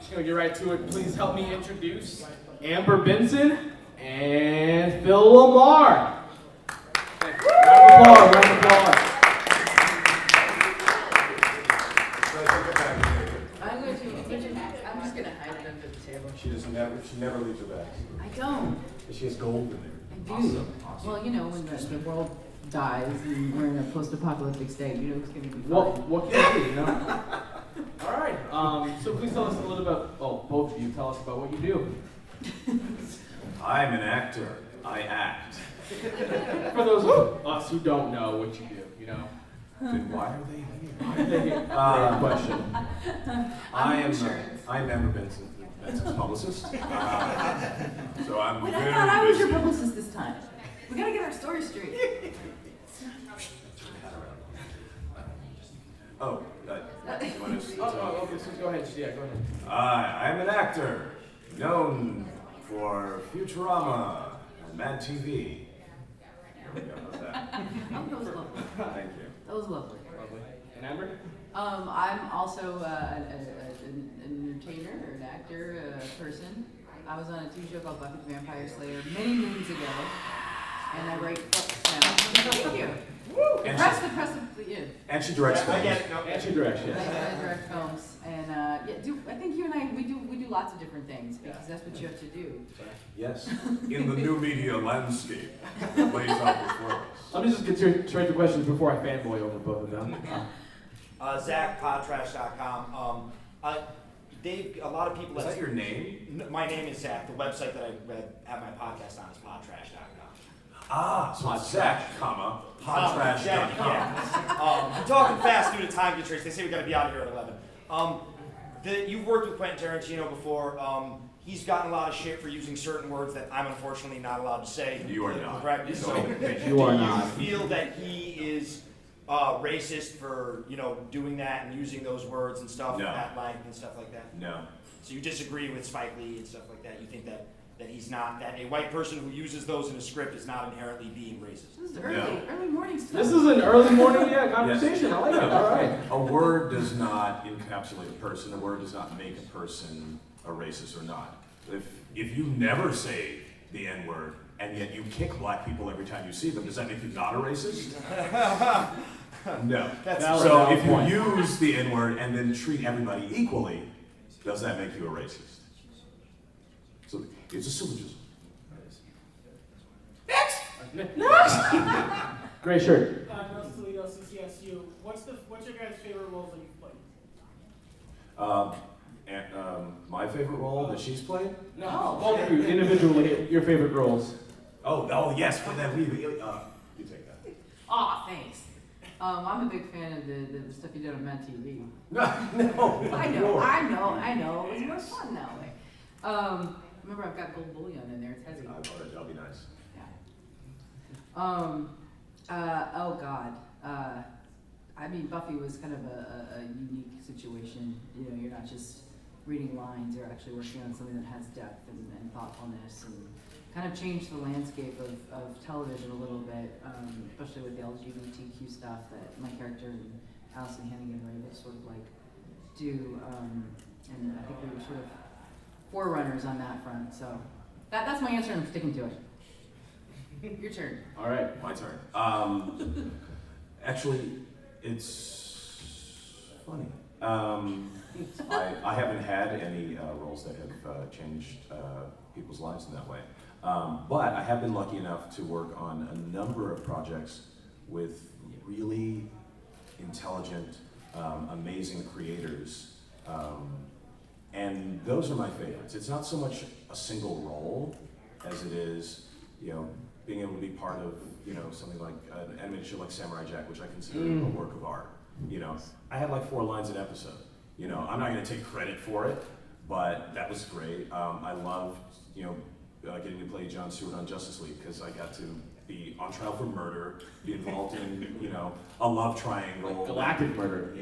just gonna get right to it. Please help me introduce Amber Benson and Phil Lar. Round of applause. I'm just gonna hide it under the table. She never leaves her bags. I don't. She has gold in there. I do. Awesome. Well, you know, when the world dies and we're in a post-apocalyptic state, you know it's gonna be fine. What can you do, you know? All right. So please tell us a little about, both of you, tell us about what you do. I'm an actor. I act. For those of us who don't know what you do, you know. Then why are they here? Great question. I'm Amber Benson, Benson's publicist. So I'm Wait, very I thought I was your busy. publicist this time. We gotta get our story straight. Oh, you want to Okay, so go ahead. Yeah, go ahead. I'm an actor, known for Futurama and Mad TV. There we go, how's that? Oh, that was lovely. Thank you. That was lovely. Lovely. And Amber? I'm also an entertainer, or an actor, a person. I was on a TV show called Buffy The Vampire Slayer many moons ago, and I write books now. Thank you. And And she directs films. And she directs, I yes. direct films, and I think you and I we do lots of different things because that's what you have to do. Yes. In the new media landscape that lays out before us. Let me just get straight to questions before I fanboy over both of them. Zach, podtrash.com. Dave, a lot of people. Is that your name? My name is Zach. The website that I have my podcast on is podtrash.com. So it's Zach, comma, podtrash.com. Yeah. I'm talking fast due to time constraints. They say we got to be out of here at 11. You've worked with Quentin Tarantino before. He's gotten a lot of shit for using certain words that I'm unfortunately not allowed to say. You are not. Correct. So, You are not. Do you feel that he is racist for doing that and using those words and stuff at length and stuff like that? No. So you disagree with Spike Lee and stuff like that? You think that he's not, that a white person who uses those in a script is not inherently being racist? This is early morning stuff. This is an early morning conversation. I like it. All right. A word does not encapsulate a person. A word does not make a person a racist or not. If you never say the N-word and yet you kick black people every time you see them, does that make you not a racist? No. So if you use the N-word and then treat everybody equally, does that make you a racist? So it's a syllogism. Next. Gray shirt. Nelson Toledo, CCSU. What's your guys' favorite roles that you've played? My favorite role that she's played? No. Both of you individually, your favorite roles. Oh yes, for that. You take that. Aw, thanks. I'm a big fan of the stuff you did on Mad TV. No. I know. It was more fun that way. Remember, I've got gold bullion in there. It's heavy. That'll be nice. Yeah. Oh God. I mean, Buffy was kind of a unique situation. You're not just reading lines; you're actually working on something that has depth and thoughtfulness, and kind of changed the landscape of television a little bit, especially with the LGBTQ stuff that my character and Allison Hannigan were able to sort of like do. And I think we were sort of forerunners on that front. So that's my answer, and I'm sticking to it. Your turn. All right. My turn. Actually, it's funny. I haven't had any roles that have changed people's lives in that way. But I have been lucky enough to work on a number of projects with really intelligent, amazing creators. And those are my favorites. It's not so much a single role as it is, being able to be part of, something like an animated show like Samurai Jack, which I consider a work of art. I had like 4 lines an episode. I'm not going to take credit for it, but that was great. I loved, getting to play John Stewart on Justice League because I got to be on trial for murder, be involved in, a love triangle. Like galactic murder,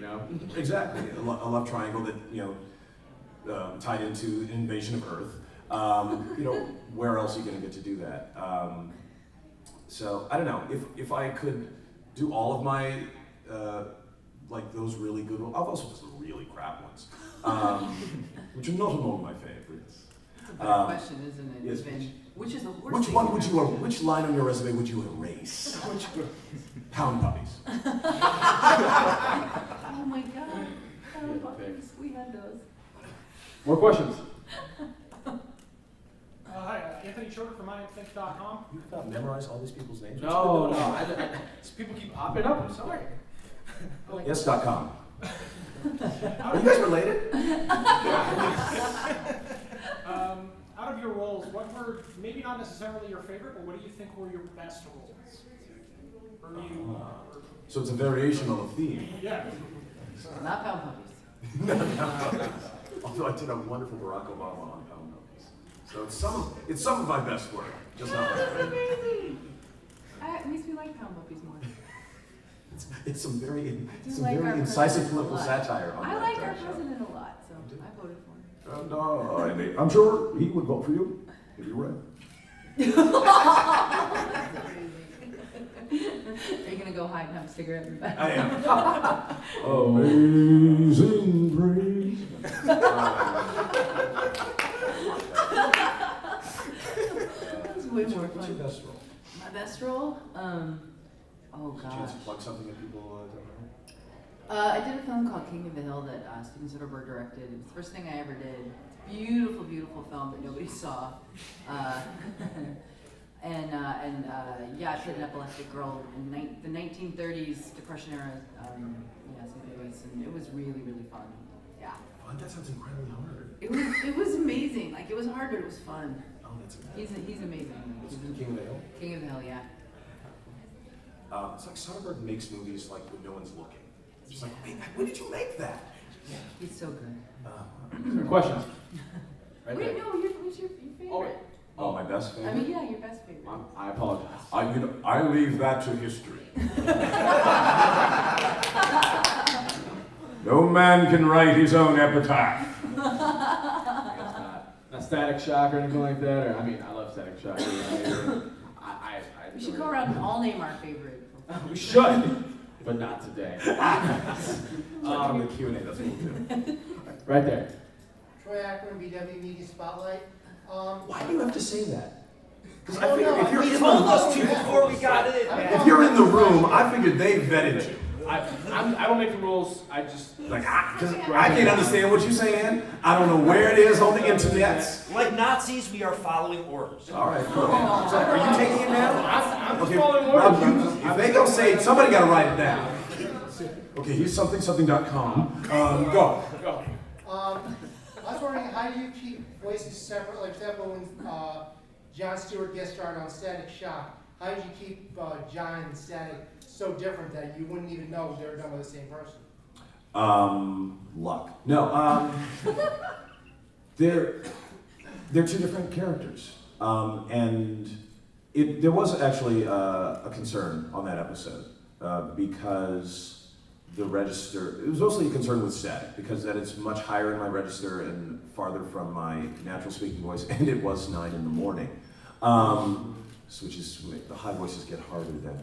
Exactly, a love triangle that, tied into invasion of Earth. Where else are you going to get to do that? So I don't know if I could do all of my like those really good ones. I've also done some really crap ones. which are not among my favorites. It's a better question, isn't it? yes, Even, which is the worst Which thing one you've would ever you, done? which line on your resume would you erase? Pound puppies. Oh my god. Pound puppies. We had those. More questions? Hi, Anthony Schroeder from IamThink.com. You've got memorized all these people's names? No. People keep popping up. I'm sorry. Yes.com. Are you guys related? Out of your roles, what were maybe not necessarily your favorite, but what do you think were your best roles? Or you? So it's a variation on a theme. Yeah. Not pound puppies. Although I did a wonderful Barack Obama on pound puppies. So it's some of my best work, just not my That's favorite. amazing. It makes me like pound puppies more. It's some very like our incisive president a political lot. satire on I that like our show. president a lot, so I voted for him. And I'm sure he would vote for you if you were. That's amazing. Are you gonna go hide and have a cigarette in the back? I am. Amazing grace. That's way more What's your fun. best role? My best role? Oh Did you gosh. chance to plug something that people don't know? I did a film called King of the Hill that Steven Soderbergh directed. It was the first thing I ever did. Beautiful, beautiful film that nobody saw. Yeah, I played an epileptic girl in the 1930s Depression era. And it was really, really fun. Yeah. Oh, that sounds incredibly hard. It was amazing. Like it was hard, but it was fun. Oh, that's amazing. He's amazing. What's the King of the Hill? King of the Hill, yeah. It's like Soderbergh makes movies like when no one's looking. It's just like, wait, when did you make that? He's so good. Questions? Right Wait, there. no, who's your favorite? Oh, my best favorite? I mean, yeah, your best favorite. I apologize. I leave that to history. No man can write his own epitaph. It's not Static Shock or anything like that. Or I mean, I love Static Shock. We should go around and all name our favorite. We should, but not today. On the Q&A, that's what we'll do. Right there. Troy Akron, BW Media Spotlight. Why do you have to say that? Because Oh, no, if you're He in told the, us to before we got in. if you're in the room, I figured they vetted you. I don't make the rules. I just Because I can't understand what you're saying. I don't know where it is on the internet. Like Nazis, we are following orders. All right, cool. So, are you taking it now? I'm just Okay, following well, orders. if they don't say it, somebody got to write it down. Okay, here's something.com. Go. Go. I was wondering, how do you keep voices separate? Like, for example, when Jon Stewart guest starred on Static Shock, how did you keep John and Static so different that you wouldn't even know they were done by the same person? Luck. No, they're two different characters. And there was actually a concern on that episode because the register, it was mostly a concern with Static because that it's much higher in my register and farther from my natural speaking voice, and it was 9 in the morning. Which is, the high voices get harder then.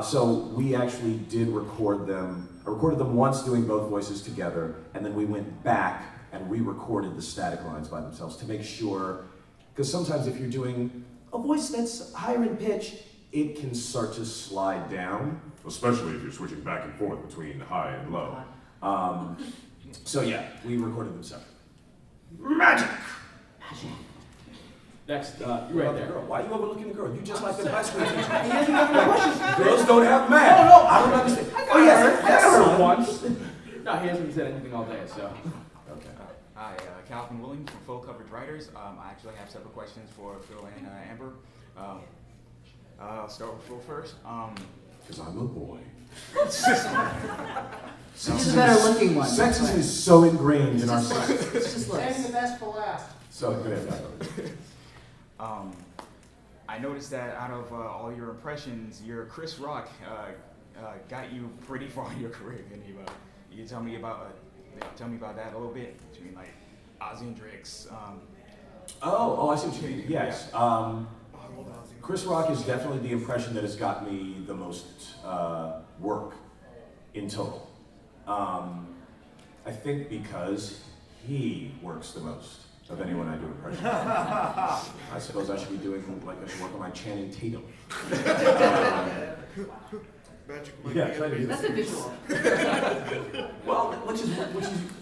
So we actually did record them. I recorded them once doing both voices together, and then we went back and re-recorded the static lines by themselves to make sure, because sometimes if you're doing a voice that's higher in pitch, it can start to slide down, especially if you're switching back and forth between high and low. So yeah, we recorded them separately. Magic! Next, you right there. Girl. Why are you overlooking the girl? You just like in high school teacher. Girls don't have math. No, I don't understand. Oh I yes, heard yes. once. No, he hasn't said anything all day, so. Okay. Hi, Calvin Williams from Full Coverage Writers. I actually have several questions for Phil and Amber. I'll start with Phil first. Because I'm a boy. He's the better looking one. Sexism is so ingrained in our society. It's just Saving looks. the best for last. So go ahead. I noticed that out of all your impressions, your Chris Rock got you pretty far in your career. Can you tell me about that a little bit? Between like Ozzy and Drix. Oh, I see what you mean. Yes. Chris Rock is definitely the impression that has got me the most work in total. I think because he works the most of anyone I do impressions. I suppose I should be doing, like, I should work on my Channing Tatum. Yeah, try to do That's a visual. Well, which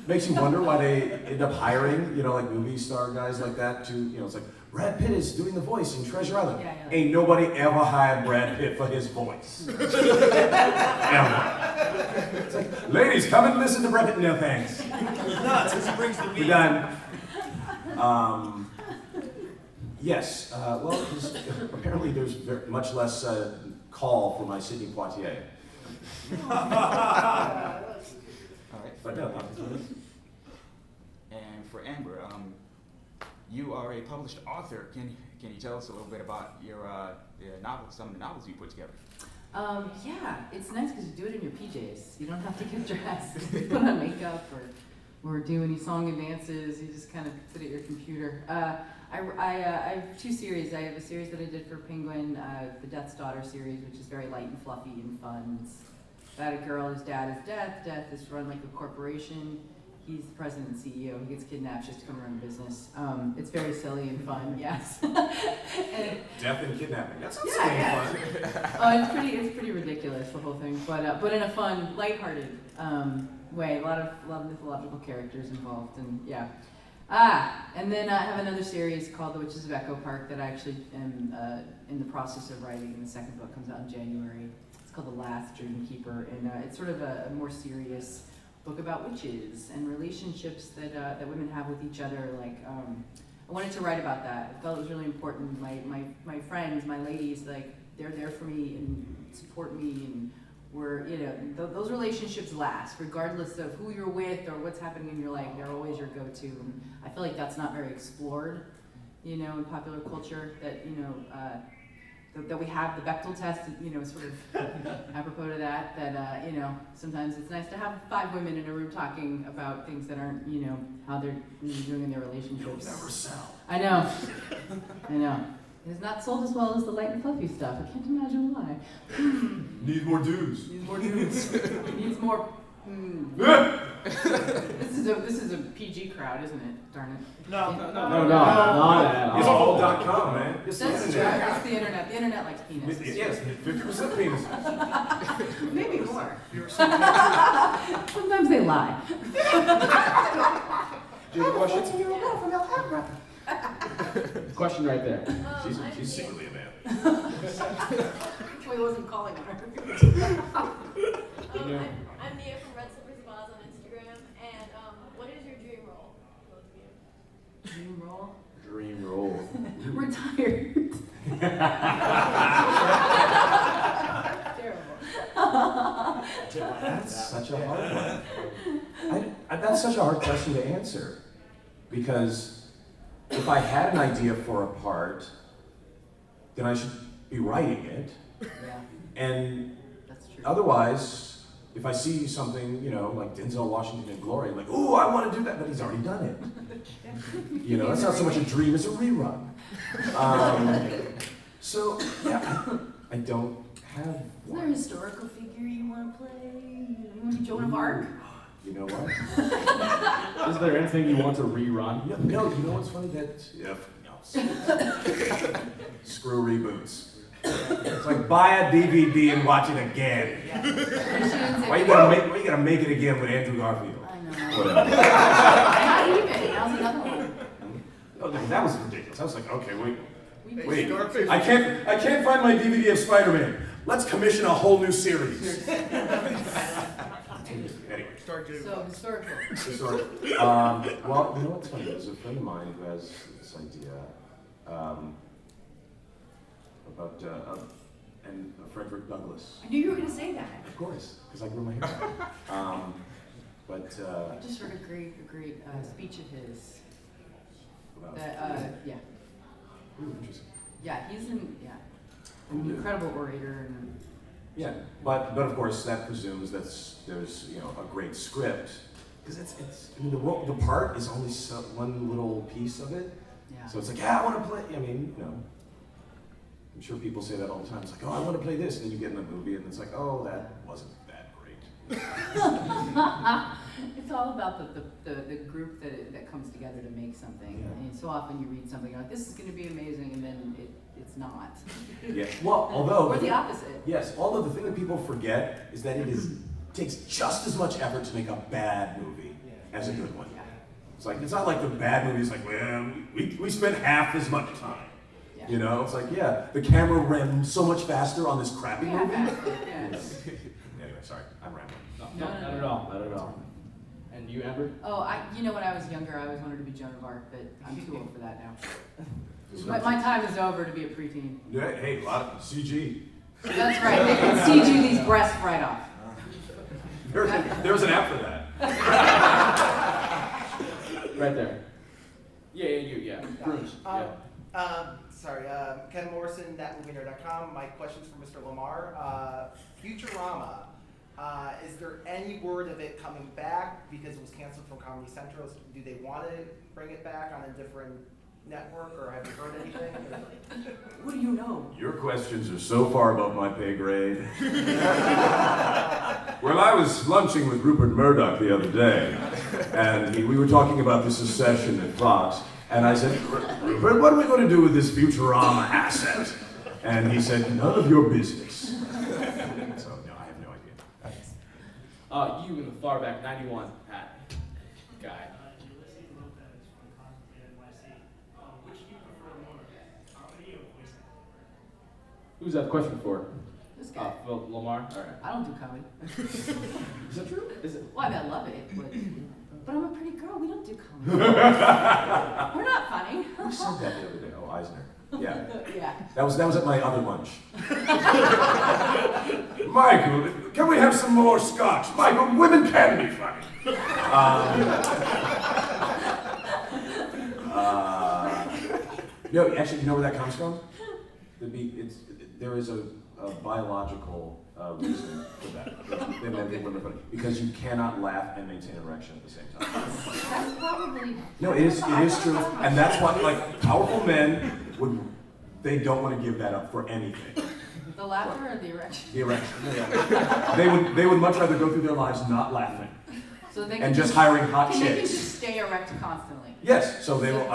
makes you wonder why they end up hiring, like movie star guys like that to, it's like, Brad Pitt is doing the voice in Treasure Island. Yeah. Ain't nobody ever hired Brad Pitt for his voice. Ever. It's like, ladies, come and listen to Brad Pitt. No, thanks. He's nuts because he brings the We're weed. done. Yes, well, 'cause apparently there's much less call for my Sidney Poitier. All right. But no, And for Amber, you are a published author. Can you tell us a little bit about your novels, some of the novels you put together? Yeah, it's nice because you do it in your PJs. You don't have to get dressed, put on makeup, or do any song and dances. You just kind of sit at your computer. I have two series. I have a series that I did for Penguin, the Death's Daughter series, which is very light and fluffy and fun. It's about a girl whose dad is death. Death is run like a corporation. He's the president and CEO. He gets kidnapped just to come run a business. It's very silly and fun, yes. death and kidnapping. That sounds Yeah, fun. Oh, it's pretty ridiculous, the whole thing, but in a fun, lighthearted way. A lot of mythological characters involved, and yeah. And then I have another series called The Witches of Echo Park that I actually am in the process of writing. And the second book comes out in January. It's called The Last Dream Keeper, and it's sort of a more serious book about witches and relationships that women have with each other. Like, I wanted to write about that. I felt it was really important. My friends, my ladies, like, they're there for me and support me, and we're, those relationships last, regardless of who you're with or what's happening in your life. They're always your go-to. And I feel like that's not very explored, in popular culture. That we have the Bechdel test, sort of apropos to that. Sometimes it's nice to have 5 women in a room talking about things that aren't, how they're doing in their relationships. You'll never sell. I know. It's not sold as well as the light and fluffy stuff. I can't imagine why. Need more dudes. Needs more dudes. Needs more. This is a PG crowd, isn't it? Darn it. No. Not at all. It's all.com, man. It's the That's true. internet. It's the internet. The internet likes penises. Yes, 50% penises. Maybe more. Sometimes they lie. Do you have a question? Question right there. She's secretly a man. He wasn't calling her. I'm Mia from Red Slippers of Oz on Instagram, and what is your dream role, both of you? Dream role? Dream role. Retired. Terrible. That's such a hard one. That's such a hard question to answer, because if I had an idea for a part, then I should be writing it. Yeah, And that's true. otherwise, if I see something, like Denzel Washington in Glory, I'm like, ooh, I want to do that, but he's already done it. That's not so much a dream, it's a rerun. So, yeah, I don't have Is there a one. historical figure you want to play? You want to be Joan of Arc? You know what? Is there anything you want to rerun? No, you know what's funny? Screw reboots. It's like buy a DVD and watch it again. Why you gotta make it again with Andrew Garfield? I know. Whatever. Not even. That was another one. Oh, no, that was ridiculous. I was like, okay, wait. We I can't find my DVD of Spider-Man. Let's commission a whole new series. Anyway. So, historical. Well, you know what's funny? There's a friend of mine who has this idea about Frederick Douglass. I knew you were going to say that. Of course, because I grew my hair out. I just heard a great speech of his. About, Yeah. ooh, interesting. Yeah, he's an incredible orator. And Yeah, but of course that presumes that there's a great script, because the part is only one little piece of it. yeah. So it's like, yeah, I want to play. I'm sure people say that all the time. It's like, oh, I want to play this, and then you get in the movie, and it's like, oh, that wasn't that great. It's all about the group that comes together to make something. Yeah. And so often you read something like, this is going to be amazing, and then it's not. Yeah. Well, although Or the opposite. Yes. Although the thing that people forget is that takes just as much effort to make a bad movie as a good one. Yeah. It's not like the bad movie is like, well, we spent half as much time. Yeah. You know, it's like, yeah, the camera ran so much faster on this crappy Yeah, movie. yes. Anyway, sorry, I'm rambling. No, Not at all. Not at all. And you, Amber? Oh, when I was younger, I always wanted to be Joan of Arc, but I'm too old for that now. My time is over to be a preteen. Yeah, hey, a lot of CG. That's right, they can CG these breasts right off. There's an app for that. Right there. Yeah. Bruce. Sorry, Ken Morrison, thatmovienerd.com. My question's for Mr. Lamar. Futurama, is there any word of it coming back because it was canceled from Comedy Central? Do they want to bring it back on a different network, or have you heard anything? What do you know? Your questions are so far above my pay grade. Well, I was lunching with Rupert Murdoch the other day, and we were talking about this secession at Fox, and I said, Rupert, what are we going to do with this Futurama asset? And he said, none of your business. So, no, I have no idea. You in the far back 91 hat guy. Who's that question for? This guy. Phil Lamar? All right. I don't do comedy. Is that true? Is it? Well, I love it, but I'm a pretty girl. We don't do comedy. We're not funny. Who said that the other day? Oh, Eisner. Yeah. Yeah. That was at my other lunch. Michael, can we have some more scotch? Michael, women can be funny. No, actually, you know where that comes from? There is a biological reason for that. They men think women are funny because you cannot laugh and maintain an erection at the same time. That's probably. No, it is true, and that's why powerful men they don't want to give that up for anything. The laughter or the erection? The erection. They would much rather go through their lives not laughing So they and just hiring hot They can chicks. just stay erect constantly. Yes, so they will.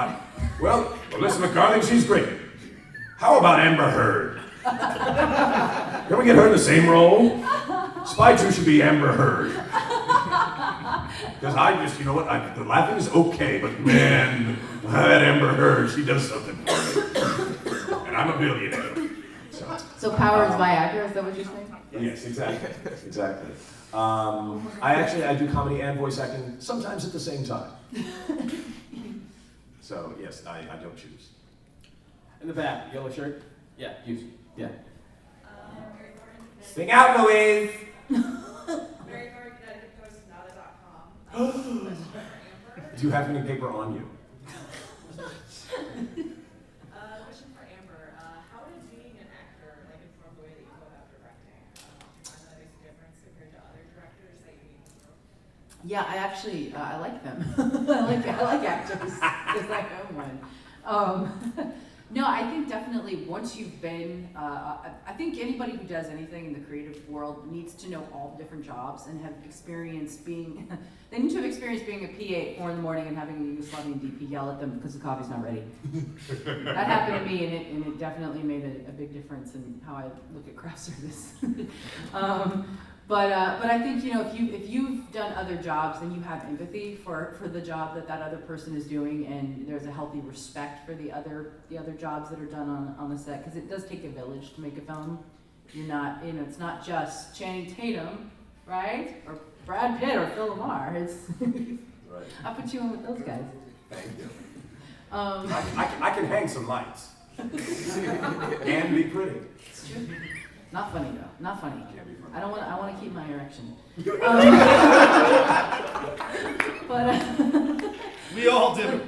Well, Melissa McCarthy, she's great. How about Amber Heard? Can we get her in the same role? Spy 2 should be Amber Heard. Because you know what? The laughing is okay, but man, that Amber Heard, she does something for me. And I'm a billionaire. So power is Viagra, is that what you're saying? Yes, exactly. I do comedy and voice acting sometimes at the same time. So yes, I don't choose. In the back, yellow shirt. Yeah, you. Yeah. Sing out, Louise! Very hard Connecticut Post, nada.com. Do you have any paper on you? Question for Amber. How does being an actor inform the way that you go about directing? I know that makes a difference compared to other directors that you meet. Yeah, I actually I like them. I like actors because I own one. No, I think definitely once you've been, I think anybody who does anything in the creative world needs to know all the different jobs and have experience being, they need to have experience being a PA at 4 in the morning and having a Yugoslavian DP yell at them because the coffee's not ready. That happened to me and it definitely made a big difference in how I look at craft service. But I think, if you've done other jobs, then you have empathy for the job that other person is doing, and there's a healthy respect for the other jobs that are done on the set, because it does take a village to make a film. You're not, it's not just Channing Tatum, right? Or Brad Pitt or Phil Lar. It's Right. I put you in with those guys. Thank you. I can hang some lights. And be pretty. It's true. Not funny though. Not funny. Can't be funny. I want to keep my erection. We all do.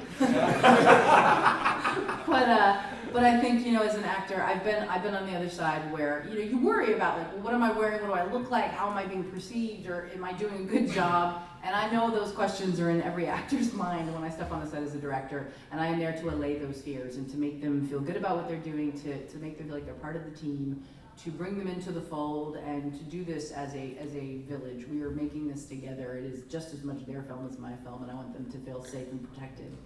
But I think, as an actor, I've been on the other side where, you worry about what am I wearing? What do I look like? How am I being perceived? Or am I doing a good job? And I know those questions are in every actor's mind when I step on the set as a director, and I am there to allay those fears and to make them feel good about what they're doing, to make them feel like they're part of the team, to bring them into the fold and to do this as a village. We are making this together. It is just as much their film as my film, and I want them to feel safe and protected.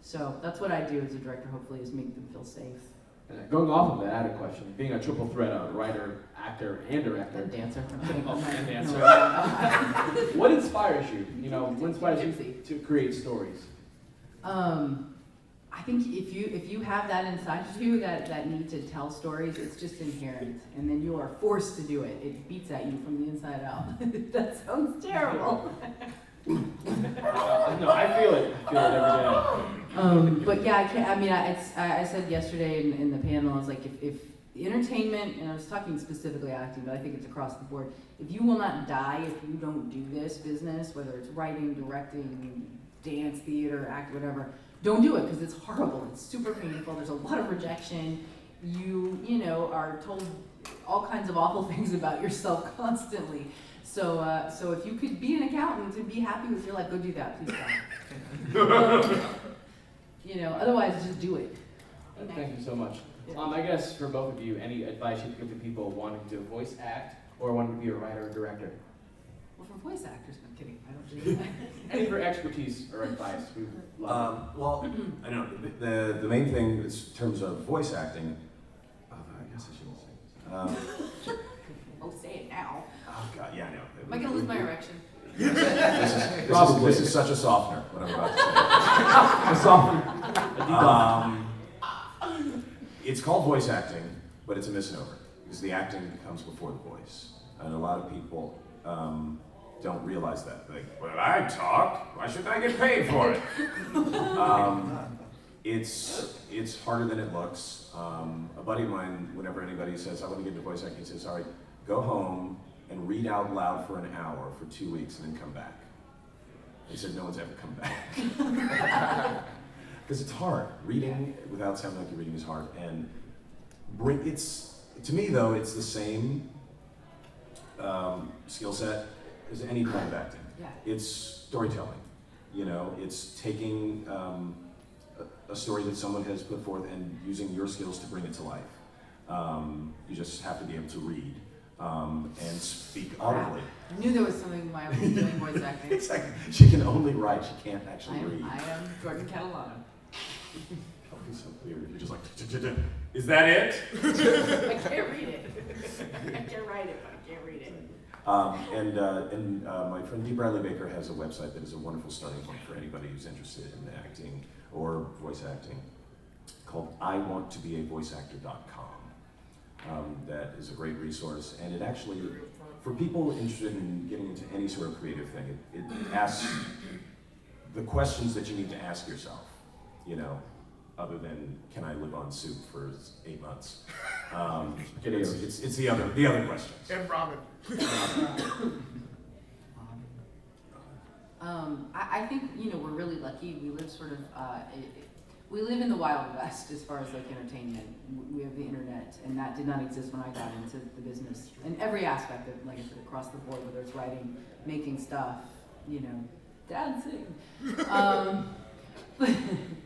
So that's what I do as a director, hopefully, is make them feel safe. And going off of that, I had a question. Being a triple threat, a writer, actor, and director. A dancer. I'm kidding. Oh, and dancer. No. What inspires you? You know, what inspires you to create stories? I think if you have that inside of you, that need to tell stories, it's just inherent, and then you are forced to do it. It beats at you from the inside out. That sounds terrible. No, I feel it. I feel it every day. But yeah, I can't. I mean, I said yesterday in the panel, I was like, if entertainment, and I was talking specifically acting, but I think it's across the board. If you will not die if you don't do this business, whether it's writing, directing, dance, theater, act, whatever, don't do it, because it's horrible. It's super painful. There's a lot of rejection. You know, are told all kinds of awful things about yourself constantly. So if you could be an accountant and be happy with your life, go do that, please God. You know, otherwise just do it. Thank you so much. Yeah. I guess for both of you, any advice you'd give to people wanting to voice act or wanting to be a writer or director? Well, for voice actors, I'm kidding. I don't do that. Any for expertise or advice? We love Well, I know the main thing in terms of voice acting. I guess I shouldn't say this. Oh, say it now. Oh God, yeah, I know. Am I gonna lose my erection? This is such a softener. What I'm about to say. It's called voice acting, but it's a misnomer because the acting comes before the voice, and a lot of people don't realize that. Like, when I talk, why should I get paid for it? It's harder than it looks. A buddy of mine, whenever anybody says, I want to get into voice acting, he says, all right, go home and read out loud for an hour for 2 weeks and then come back. He said, no one's ever come back. Because it's hard. Reading without sounding like you're reading is hard. And to me though, it's the same skill set as any kind of acting. Yeah. It's storytelling. You know, it's taking a story that someone has put forth and using your skills to bring it to life. You just have to be able to read and speak audibly. I knew there was something why I was doing voice acting. Exactly. She can only write, she can't actually read. I am Jordan Catalano. That would be so weird. You're just like, is that it? I can't read it. I can write it, but I can't read it. And my friend Dee Bradley Baker has a website that is a wonderful starting point for anybody who's interested in acting or voice acting called iwanttobeavoiceactor.com. That is a great resource, and it actually, for people interested in getting into any sort of creative thing, it asks the questions that you need to ask yourself, you know, other than can I live on soup for 8 months? It's the other questions. And ramen. I think, you know, we're really lucky. We live sort of, we live in the Wild West as far as like entertainment. We have the internet, and that did not exist when I got into the business. In every aspect of, like I said, across the board, whether it's writing, making stuff, you know, dancing.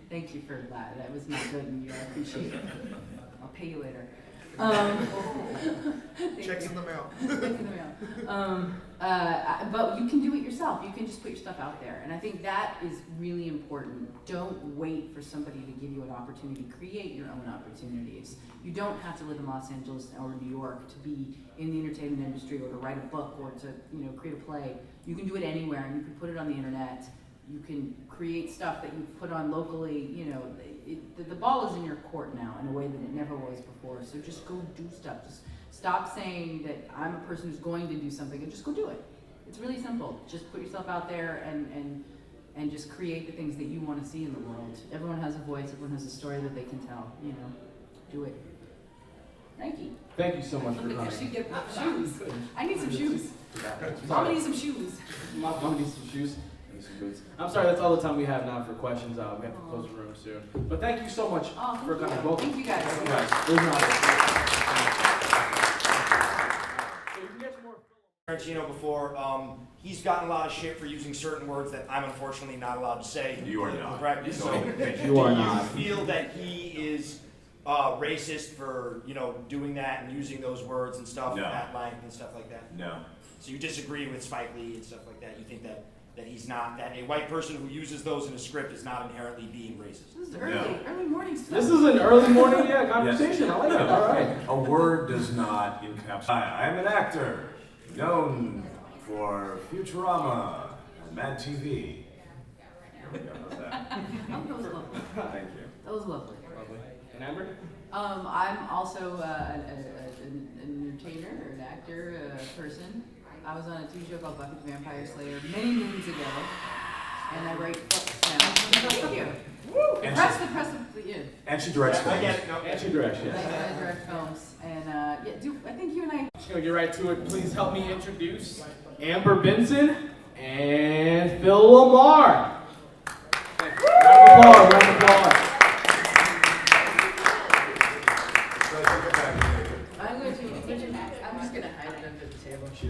Thank you for that. That was not good in you. I appreciate it. I'll pay you later. Checks in the mail. Checks in the mail. But you can do it yourself. You can just put your stuff out there. And I think that is really important. Don't wait for somebody to give you an opportunity. Create your own opportunities. You don't have to live in Los Angeles or New York to be in the entertainment industry or to write a book or to, you know, create a play. You can do it anywhere, and you can put it on the internet. You can create stuff that you put on locally. You know, the ball is in your court now in a way that it never was before. So just go do stuff. Just stop saying that I'm a person who's going to do something, and just go do it. It's really simple. Just put yourself out there and just create the things that you want to see in the world. Everyone has a voice. Everyone has a story that they can tell. You know, do it. Nike. Thank you so much for coming. I should get shoes. I need some shoes. Mama needs some shoes. Mama needs some shoes. Some boots. I'm sorry, that's all the time we have now for questions. We have to close the room soon. But thank you so much for coming. Both. Thank you guys. Thank you guys. It was an honor. So you can get some more. Tarantino before, he's gotten a lot of shit for using certain words that I'm unfortunately not allowed to say. You are not. Correct? So, You are do not. you feel that he is racist for doing that and using those words and stuff No. at length and stuff like that? No. So you disagree with Spike Lee and stuff like that? You think that he's not, that a white person who uses those in a script is not inherently being racist? This is early morning stuff. This is an early morning conversation. I like it. All right. A word does not encapsulate. I'm an actor known for Futurama and Mad TV. There we go. How's that? That was lovely. Thank you. That was lovely. Lovely. And Amber? I'm also an entertainer, or an actor, a person. I was on a TV show called Buffy The Vampire Slayer many moons ago, and I write books now. Thank you. And Press the And she directs I films. get it. No. And she directs, yes. I direct films, and I think you and I. Just gonna get right to it. Please help me introduce Amber Benson and Phil Lar. Round of applause. I'm just gonna hide it under the table. She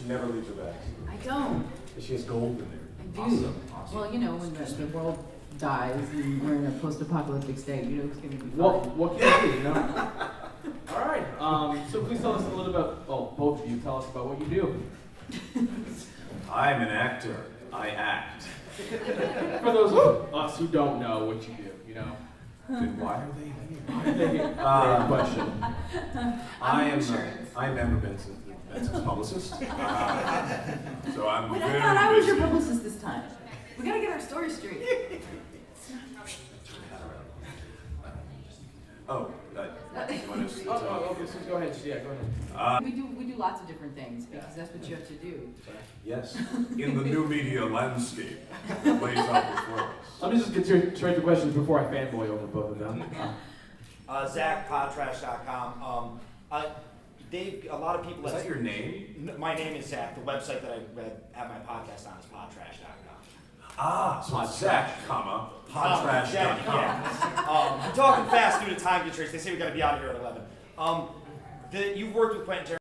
never leaves her bags. I don't. She has gold in there. I do. Well, when the world dies and we're in a post-apocalyptic state, it's gonna be fine. What can you do, All right. So please tell us a little about, both of you, tell us about what you do. I'm an actor. I act. For those of us who don't know what you do, Then why are they here? Great question. I'm Amber Benson, Benson's publicist. So I'm Wait, I very thought I was your busy. publicist this time. We gotta get our story straight. Oh, you want to Okay, so go ahead. Yeah, go ahead. We do lots of different things because that's what you have to do. Yes, in the new media landscape that lays out before us. Let me just get straight to questions before I fanboy over both of them. ZachPodtrash.com. Dave, a lot of people. Is that your name? My name is Zach. The website that I have my podcast on is podtrash.com. So it's Zach, podtrash.com. Yeah. I'm talking fast due to time constraints. They say we got to be out of here at 11. You've worked with Quentin Tarantino.